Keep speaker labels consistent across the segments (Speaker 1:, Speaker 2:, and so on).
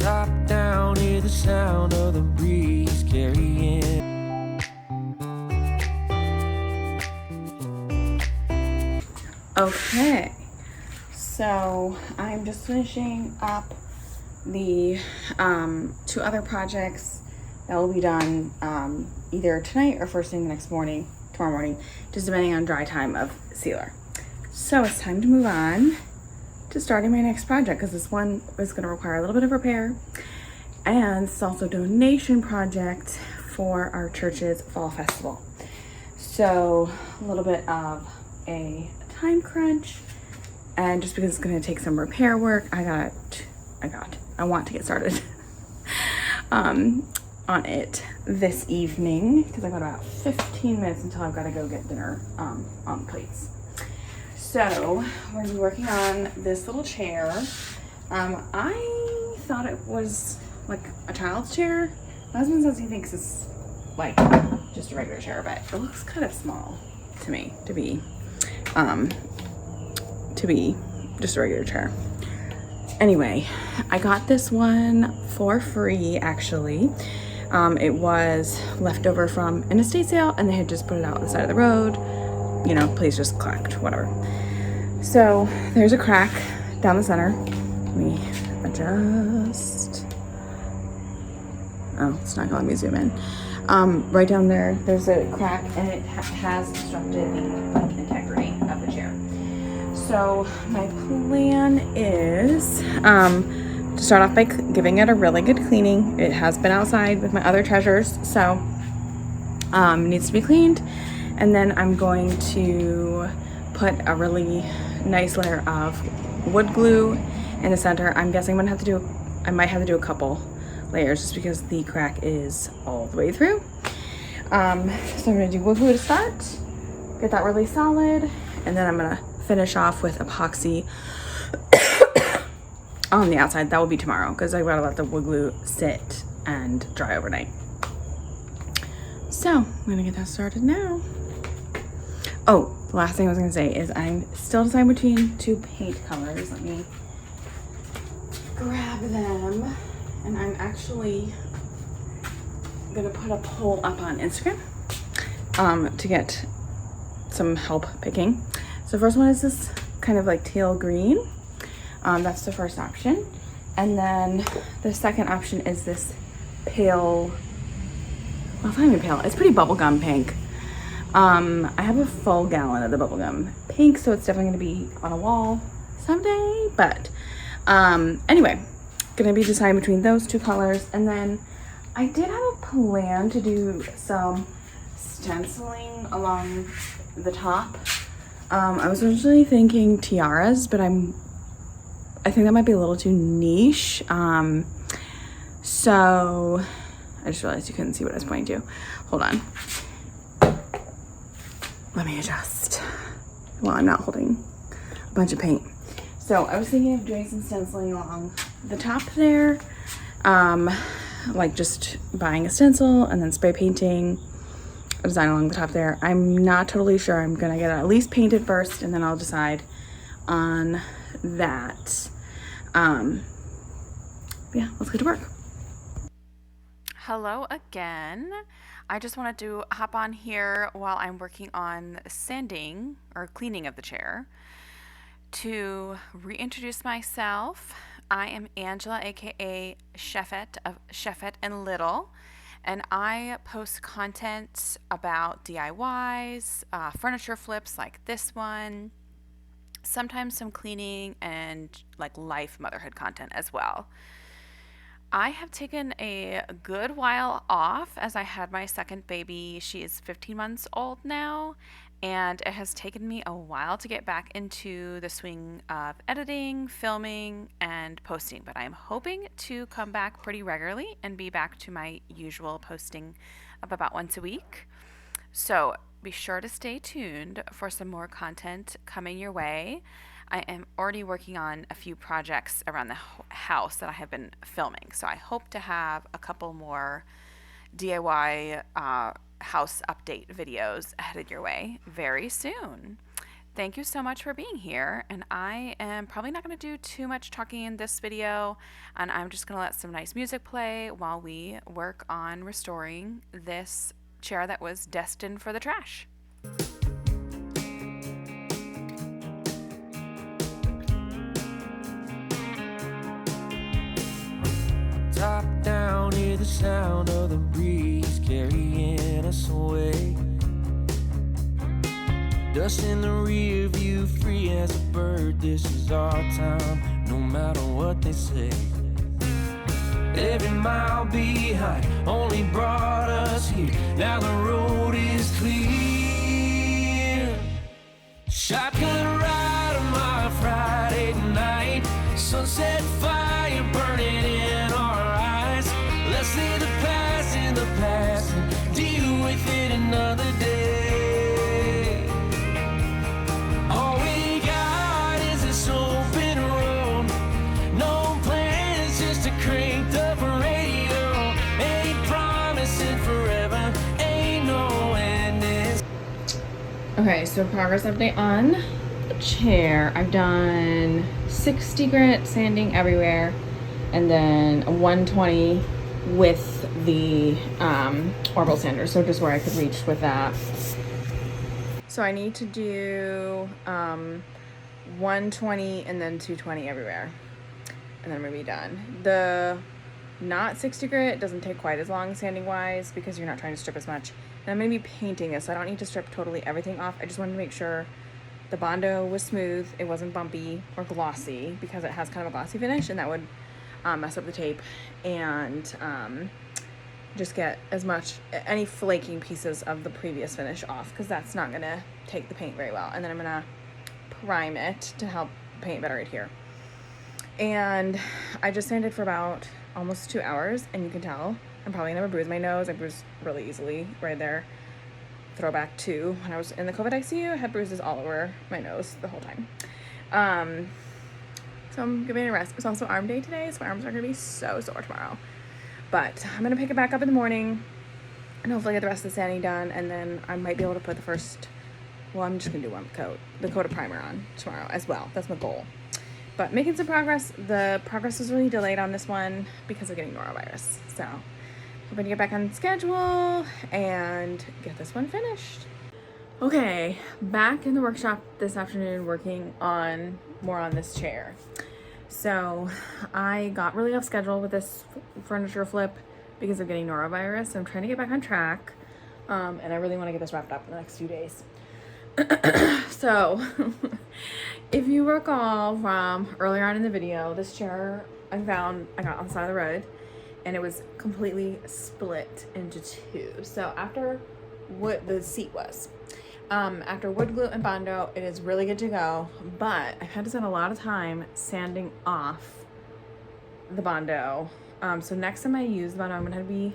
Speaker 1: Top down, hear the sound of the breeze carrying.
Speaker 2: Okay, so I'm just finishing up the 2 other projects that will be done either tonight or first thing the next morning, tomorrow morning, just depending on dry time of sealer. So it's time to move on to starting my next project, because this one is going to require a little bit of repair, and it's also a donation project for our church's fall festival. So a little bit of a time crunch, and just because it's going to take some repair work, I want to get started on it this evening, because I've got about 15 minutes until I've got to go get dinner on the plates. So we're gonna be working on this little chair. I thought it was like a child's chair. My husband says he thinks it's like just a regular chair, but it looks kind of small to me to be just a regular chair. Anyway, I got this one for free, actually. It was left over from an estate sale, and they had just put it out on the side of the road. You know, place just cracked, whatever. So there's a crack down the center. Let me adjust. Oh, it's not gonna let me zoom in. Right down there's a crack, and it has obstructed the integrity of the chair. So my plan is to start off by giving it a really good cleaning. It has been outside with my other treasures, so it needs to be cleaned. And then I'm going to put a really nice layer of wood glue in the center. I'm guessing I might have to do a couple layers just because the crack is all the way through. So I'm gonna do wood glue to start, get that really solid, and then I'm gonna finish off with epoxy on the outside. That will be tomorrow, because I've got to let the wood glue sit and dry overnight. So I'm gonna get that started now. Oh, the last thing I was gonna say is I'm still deciding between 2 paint colors. Let me grab them. And I'm actually gonna put a poll up on Instagram to get some help picking. So first one is this kind of like teal green. That's the first option. And then the second option is this pale, well, it's not even pale, it's pretty bubblegum pink. I have a full gallon of the bubblegum pink, so it's definitely gonna be on a wall someday. But anyway, gonna be deciding between those 2 colors. And then I did have a plan to do some stenciling along the top. I was originally thinking tiaras, but I think that might be a little too niche. So I just realized you couldn't see what I was pointing to. Hold on. Let me adjust. Well, I'm not holding a bunch of paint. So I was thinking of doing some stenciling along the top there. Like just buying a stencil and then spray painting a design along the top there. I'm not totally sure. I'm gonna get it at least painted first, and then I'll decide on that. Yeah, let's get to work. Hello again. I just wanted to hop on here while I'm working on sanding or cleaning of the chair to reintroduce myself. I am Angela, aka Chefette of Chefetteandlittle, and I post content about DIYs, furniture flips like this one, sometimes some cleaning, and like life motherhood content as well. I have taken a good while off as I had my second baby. She is 15 months old now, and it has taken me a while to get back into the swing of editing, filming, and posting, but I'm hoping to come back pretty regularly and be back to my usual posting of about once a week. So be sure to stay tuned for some more content coming your way. I am already working on a few projects around the house that I have been filming, so I hope to have a couple more DIY house update videos headed your way very soon. Thank you so much for being here. And I am probably not going to do too much talking in this video. And I'm just going to let some nice music play while we work on restoring this chair that was destined for the trash.
Speaker 1: Top down, hear the sound of the breeze carrying us away. Dust in the rear view, free as a bird. This is our time, no matter what they say. Every mile behind only brought us here. Now the road is clear. Shotgun ride on my Friday night. Sunset fire burning in our eyes. Let's leave the past in the past and deal with it another day. All we got is this open road. No plans, just a cranked up radio. Ain't promising forever, ain't no ending.
Speaker 2: Okay, so progress update on the chair. I've done 60 grit sanding everywhere, and then a 120 with the orbital sander, so just where I could reach with that. So I need to do 120 and then 220 everywhere, and then I'm gonna be done. The not 60 grit doesn't take quite as long sanding wise because you're not trying to strip as much. And I'm gonna be painting this, so I don't need to strip totally everything off. I just wanted to make sure the Bondo was smooth, it wasn't bumpy or glossy, because it has kind of a glossy finish and that would mess up the tape, and just get as much, any flaking pieces of the previous finish off, because that's not gonna take the paint very well. And then I'm gonna prime it to help paint better right here. And I just sanded for about almost 2 hours, and you can tell I'm probably gonna bruise my nose. I bruise really easily right there. Throwback to when I was in the COVID ICU, I had bruises all over my nose the whole time. So I'm giving it a rest. It's also arm day today, so my arms are gonna be so sore tomorrow. But I'm gonna pick it back up in the morning and hopefully get the rest of the sanding done, and then I might be able to put the first, well, I'm just gonna do one coat, the coat of primer on tomorrow as well. That's my goal. But making some progress. The progress was really delayed on this one because of getting norovirus. So hoping to get back on schedule and get this one finished. Okay, back in the workshop this afternoon working on more on this chair. So I got really off schedule with this furniture flip because of getting norovirus. So I'm trying to get back on track, and I really want to get this wrapped up in the next few days. So if you recall from earlier on in the video, this chair I got on the side of the road, and it was completely split into two. So after what the seat was, after wood glue and Bondo, it is really good to go, but I've had to spend a lot of time sanding off the Bondo. So next time I use the Bondo, I'm gonna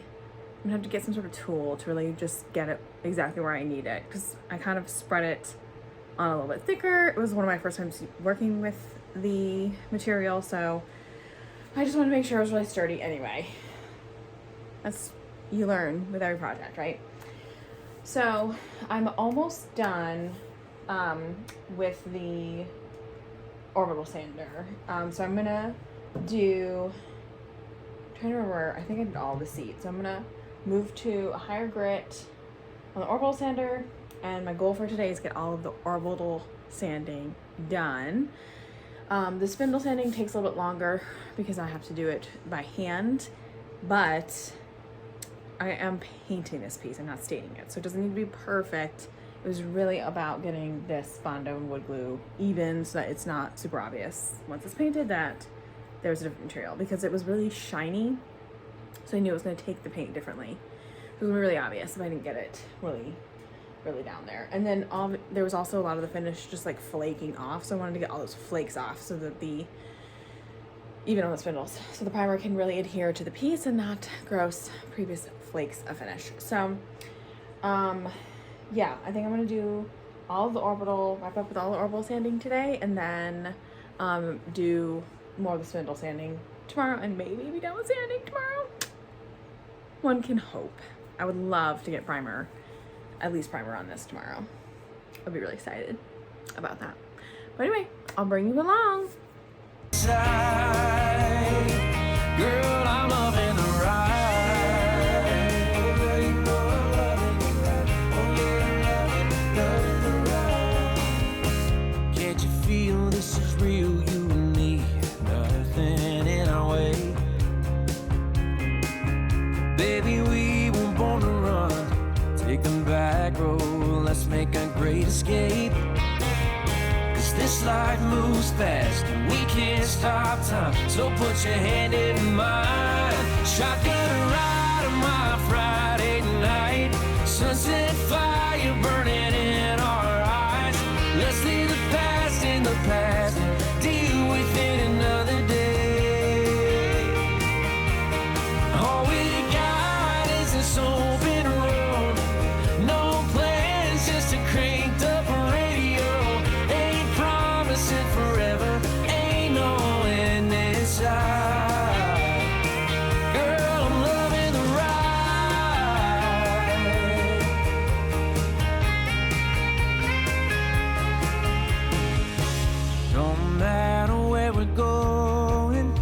Speaker 2: have to get some sort of tool to really just get it exactly where I need it, because I kind of spread it on a little bit thicker. It was one of my first times working with the material, so I just wanted to make sure it was really sturdy anyway. That's, you learn with every project, right? So I'm almost done with the orbital sander. So I'm gonna do, I'm trying to remember, I think I did all the seats. So I'm gonna move to a higher grit on the orbital sander, and my goal for today is to get all of the orbital sanding done. The spindle sanding takes a little bit longer because I have to do it by hand, but I am painting this piece, I'm not staining it, so it doesn't need to be perfect. It was really about getting this Bondo and wood glue even so that it's not super obvious once it's painted that there's a different material, because it was really shiny, so I knew it was going to take the paint differently. It was really obvious if I didn't get it really down there. And then there was also a lot of the finish just like flaking off, so I wanted to get all those flakes off so that even on the spindles, so the primer can really adhere to the piece and not gross previous flakes of finish. So yeah, I think I'm gonna do all of the orbital, wrap up with all the orbital sanding today, and then do more of the spindle sanding tomorrow, and maybe be done with sanding tomorrow. One can hope. I would love to get primer, at least primer on this tomorrow. I'll be really excited. about that. But anyway, I'll bring you along.
Speaker 1: Girl, I'm loving the ride. Can't you feel this is real, you and me? Nothing in our way. Baby, we were born to run. Take them back road, let's make a great escape. This life moves fast and we can't stop time. So put your hand in mine. Shotgun ride on my Friday night. Sunset fire burning in our eyes. Let's leave the past in the past and deal with it another day. All we got is this open road. No plans, just a cranked up radio. Forever, ain't no end inside. Girl, I'm loving the ride. Don't matter where we're going,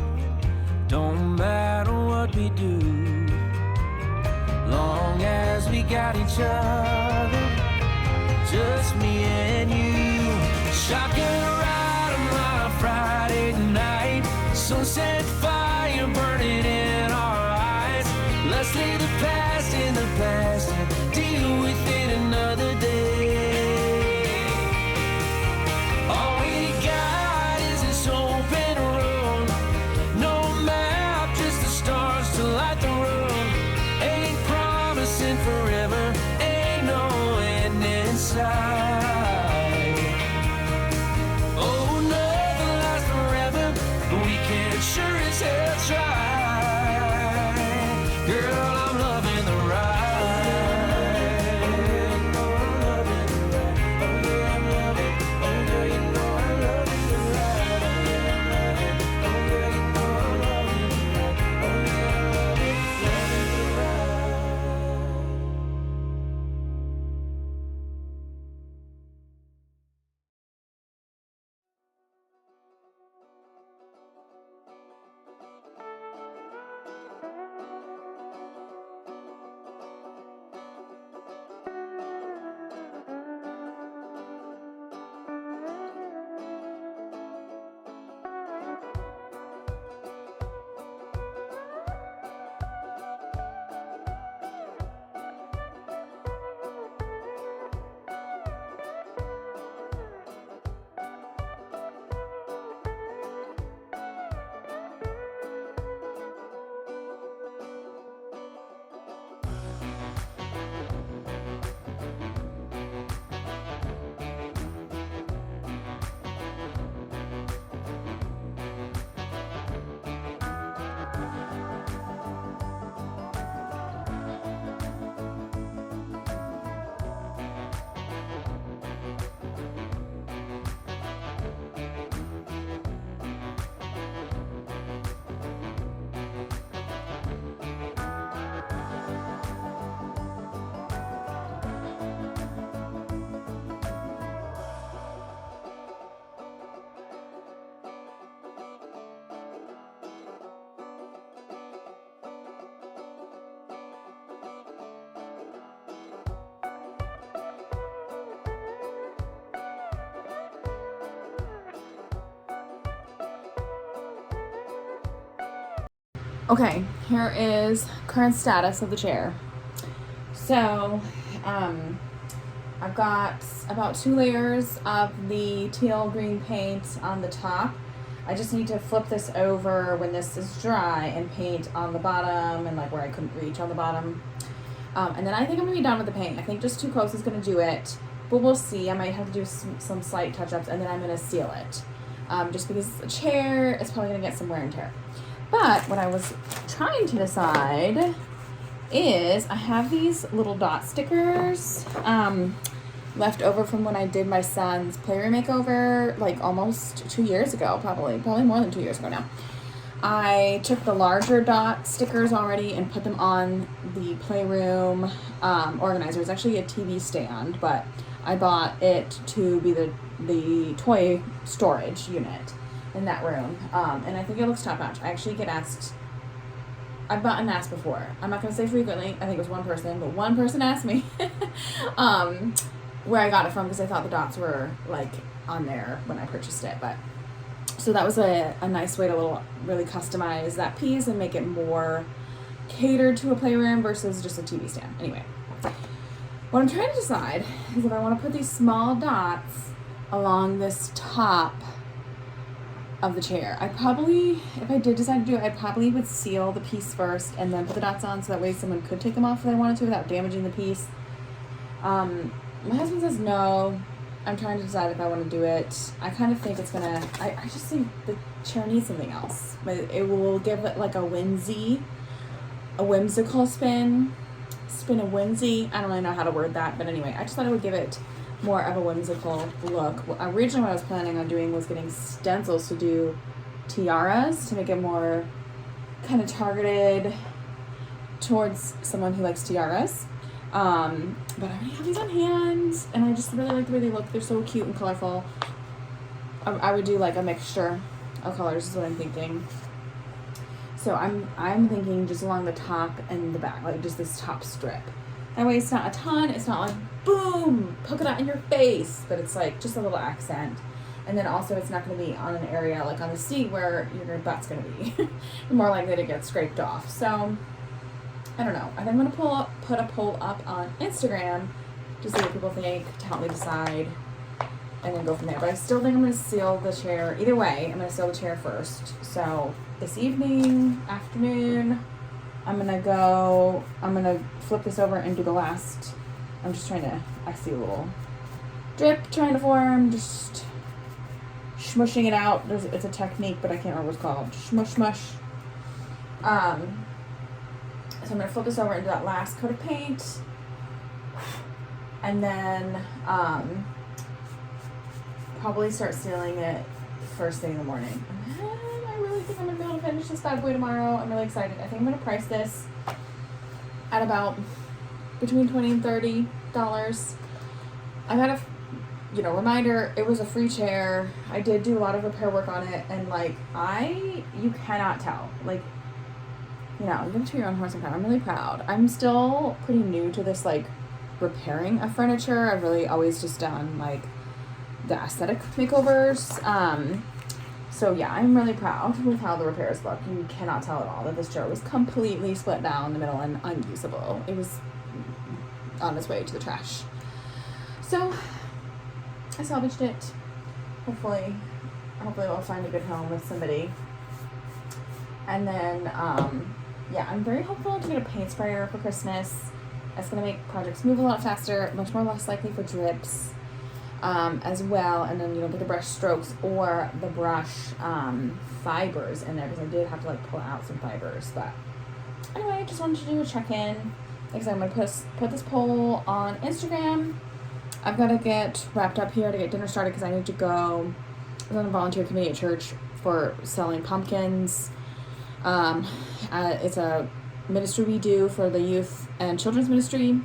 Speaker 1: don't matter what we do, long as we got each other, just me and you. Shotgun Friday night, sunset fire burning in our eyes. Let's leave the past in the past and deal with it another day. All we got is this open road. No map, just the stars to light the road. Ain't promising forever, ain't no end inside. Sure as hell try. Girl, I'm loving the ride. Oh yeah, I'm loving. Oh girl, you know I'm loving the ride. Oh girl, you know I'm loving the ride. Oh yeah, I'm loving the
Speaker 2: Okay, here is current status of the chair. So, I've got about 2 layers of the teal green paint on the top. I just need to flip this over when this is dry and paint on the bottom and like where I couldn't reach on the bottom. And then I think I'm gonna be done with the paint. I think just 2 coats is gonna do it, but we'll see. I might have to do some slight touch-ups and then I'm gonna seal it. Just because it's a chair, it's probably gonna get some wear and tear. But what I was trying to decide is I have these little dot stickers left over from when I did my son's playroom makeover, like almost 2 years ago, probably more than 2 years ago now. I took the larger dot stickers already and put them on the playroom organizer. It's actually a TV stand, but
Speaker 3: I bought it to be the toy storage unit in that room, and I think it looks top notch. I actually get asked. I've gotten asked before. I'm not gonna say frequently. I think it was one person, but one person asked me where I got it from because I thought the dots were like on there when I purchased it. But so that was a nice way to really customize that piece and make it more catered to a playroom versus just a TV stand. Anyway, what I'm trying to decide is if I want to put these small dots along this top of the chair. I probably, if I did decide to do it, I probably would seal the piece first and then put the dots on so that way someone could take them off if they wanted to without damaging the piece. My husband says no. I'm trying to decide if I want to do it. I kind of think it's gonna, I just think the chair needs something else. But it will give it like a whimsical spin a whimsy. I don't really know how to word that, but anyway, I just thought it would give it more of a whimsical look. Originally what I was planning on doing was getting stencils to do tiaras to make it more kind of targeted towards someone who likes tiaras. But I already have these on hand, and I just really like the way they look. They're so cute and colorful. I would do like a mixture of colors is what I'm thinking. So I'm thinking just along the top and the back, like just this top strip. That way it's not a ton, it's not like boom, polka dot in your face, but it's like just a little accent. And then also it's not going to be on an area like on the seat where your butt's going to be. You're more likely to get scraped off. So I don't know. I think I'm going to put a poll up on Instagram to see what people think, to help me decide, and then go from there. But I still think I'm going to seal the chair. Either way, I'm going to seal the chair first. So this afternoon, I'm going to flip this over and do the last. I'm just I see a little drip trying to form, just smushing it out. It's a technique, but I can't remember what it's called. Smush. So I'm going to flip this over into that last coat of paint. And then probably start sealing it first thing in the morning. And I really think I'm going to be able to finish this bad boy tomorrow. I'm really excited. I think I'm going to price this at about between $20 and $30. I got a reminder, it was a free chair. I did do a lot of repair work on it, and you cannot tell. Give it to your own horse and cart. I'm really proud. I'm still pretty new to this, repairing of furniture. I've really always just done, the aesthetic makeovers. So yeah, I'm really proud with how the repairs look. You cannot tell at all that this chair was completely split down the middle and unusable. It was on its way to the trash. So I salvaged it. Hopefully we'll find a good home with somebody. And then, I'm very hopeful to get a paint sprayer for Christmas. It's going to make projects move a lot faster, much more less likely for drips as well. And then, get the brush strokes or the brush fibers in there, because I did have to, pull out some fibers. But anyway, I just wanted to do a check-in. Like I said, I'm going to put this poll on Instagram. I've got to get wrapped up here to get dinner started because I need to go. I was on a volunteer committee at church for selling pumpkins. It's a ministry we do for the youth and children's ministry,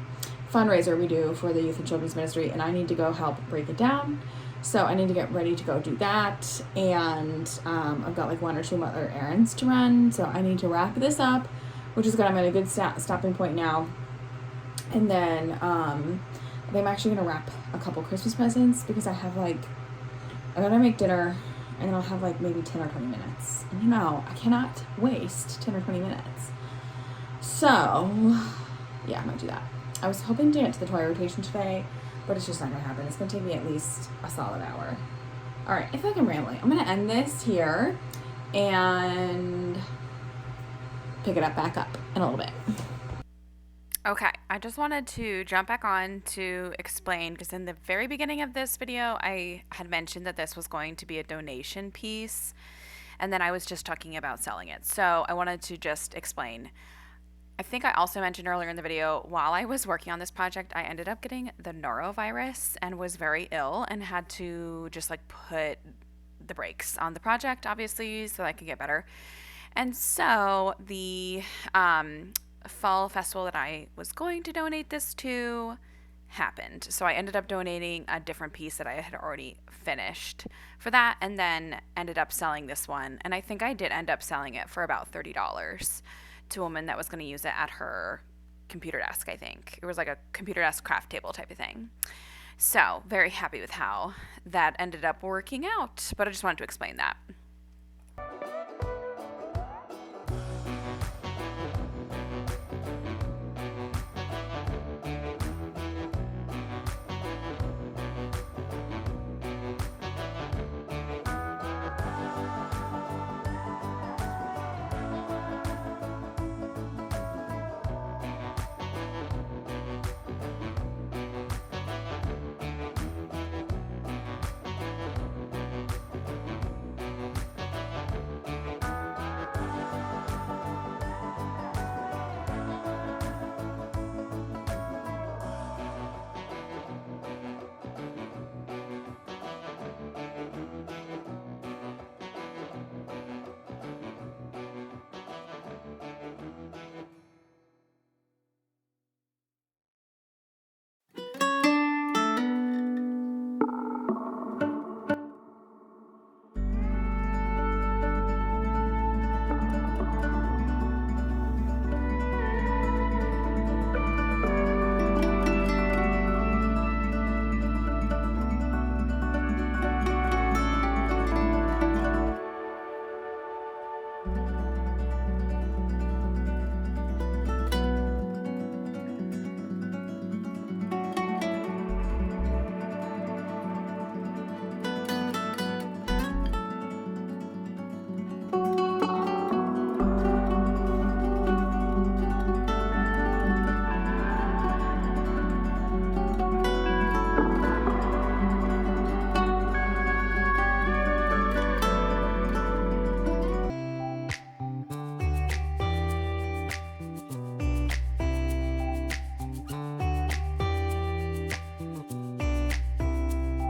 Speaker 3: fundraiser we do for the youth and children's ministry, and I need to go help break it down. So I need to get ready to go do that, and I've got one or two other errands to run, so I need to wrap this up, which is good. I'm at a good stopping point now. And then I'm actually going to wrap a couple Christmas presents, because I have I'm going to make dinner, and then I'll have maybe 10 or 20 minutes. And I cannot waste 10 or 20 minutes. So, yeah, I might do that. I was hoping to get to the toy rotation today, but it's just not going to happen. It's going to take me at least a solid hour. All right, I feel like I'm rambling. I'm going to end this here and pick it back up in a little bit.
Speaker 2: Okay, I just wanted to jump back on to explain, because in the very beginning of this video, I had mentioned that this was going to be a donation piece, and then I was just talking about selling it. So I wanted to just explain. I think I also mentioned earlier in the video, while I was working on this project, I ended up getting the norovirus and was very ill and had to just put the brakes on the project, obviously, so that I could get better. And so the fall festival that I was going to donate this to happened. So I ended up donating a different piece that I had already finished for that, and then ended up selling this one. And I think I did end up selling it for about $30 to a woman that was going to use it at her computer desk, I think. It was like a computer desk craft table type of thing. So very happy with how that ended up working out. But I just wanted to explain that.